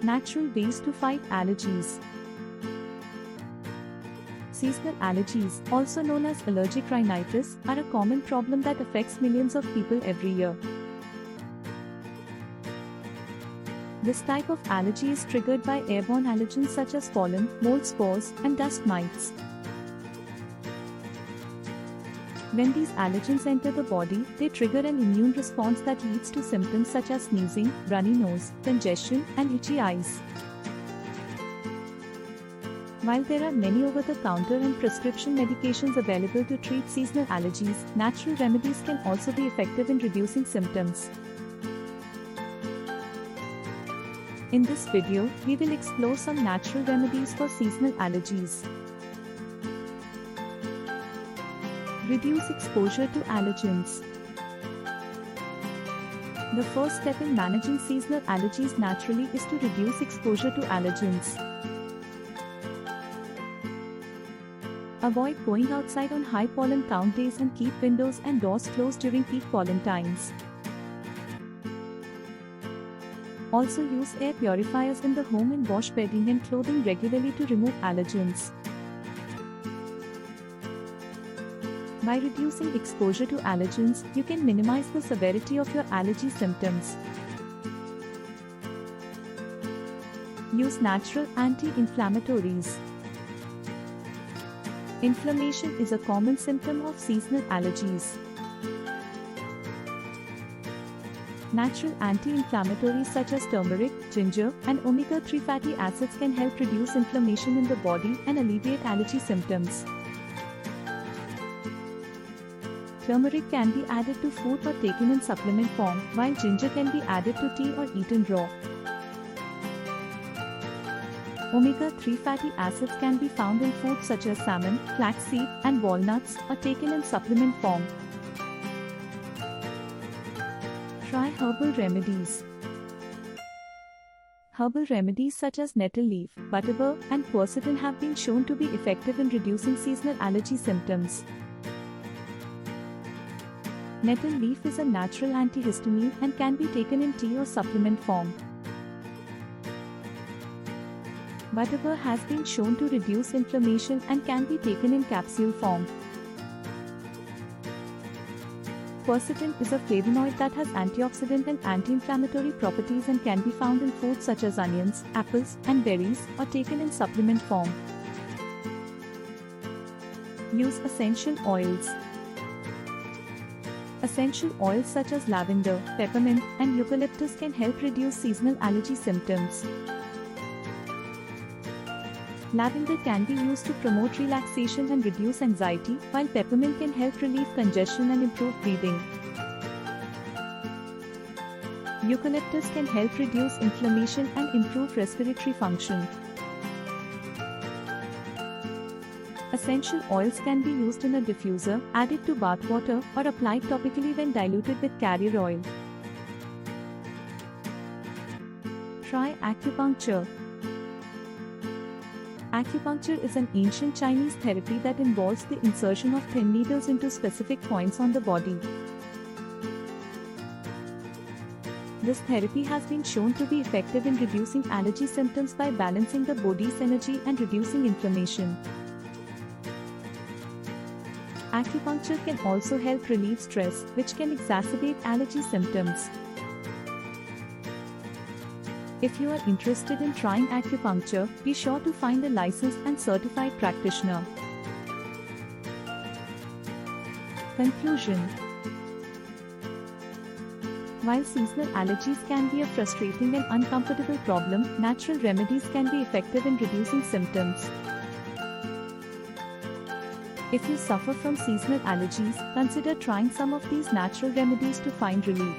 Natural ways to fight allergies. Seasonal allergies, also known as allergic rhinitis, are a common problem that affects millions of people every year. This type of allergy is triggered by airborne allergens such as pollen, mold spores, and dust mites. When these allergens enter the body, they trigger an immune response that leads to symptoms such as sneezing, runny nose, congestion, and itchy eyes. While there are many over-the-counter and prescription medications available to treat seasonal allergies, natural remedies can also be effective in reducing symptoms. In this video, we will explore some natural remedies for seasonal allergies. Reduce exposure to allergens. The first step in managing seasonal allergies naturally is to reduce exposure to allergens. Avoid going outside on high pollen count days and keep windows and doors closed during peak pollen times. Also use air purifiers in the home and wash bedding and clothing regularly to remove allergens. By reducing exposure to allergens, you can minimize the severity of your allergy symptoms. Use natural anti-inflammatories. Inflammation is a common symptom of seasonal allergies. Natural anti-inflammatories such as turmeric, ginger, and omega-3 fatty acids can help reduce inflammation in the body and alleviate allergy symptoms. Turmeric can be added to food or taken in supplement form, while ginger can be added to tea or eaten raw. Omega-3 fatty acids can be found in foods such as salmon, flaxseed, and walnuts, or taken in supplement form. Try herbal remedies. Herbal remedies such as nettle leaf, butterbur, and quercetin have been shown to be effective in reducing seasonal allergy symptoms. Nettle leaf is a natural antihistamine and can be taken in tea or supplement form. Butterbur has been shown to reduce inflammation and can be taken in capsule form. Quercetin is a flavonoid that has antioxidant and anti-inflammatory properties and can be found in foods such as onions, apples, and berries, or taken in supplement form. Use essential oils. Essential oils such as lavender, peppermint, and eucalyptus can help reduce seasonal allergy symptoms. Lavender can be used to promote relaxation and reduce anxiety, while peppermint can help relieve congestion and improve breathing. Eucalyptus can help reduce inflammation and improve respiratory function. Essential oils can be used in a diffuser, added to bath water, or applied topically when diluted with carrier oil. Try acupuncture. Acupuncture is an ancient Chinese therapy that involves the insertion of thin needles into specific points on the body. This therapy has been shown to be effective in reducing allergy symptoms by balancing the body's energy and reducing inflammation. Acupuncture can also help relieve stress, which can exacerbate allergy symptoms. If you are interested in trying acupuncture, be sure to find a licensed and certified practitioner. Conclusion. While seasonal allergies can be a frustrating and uncomfortable problem, natural remedies can be effective in reducing symptoms. If you suffer from seasonal allergies, consider trying some of these natural remedies to find relief.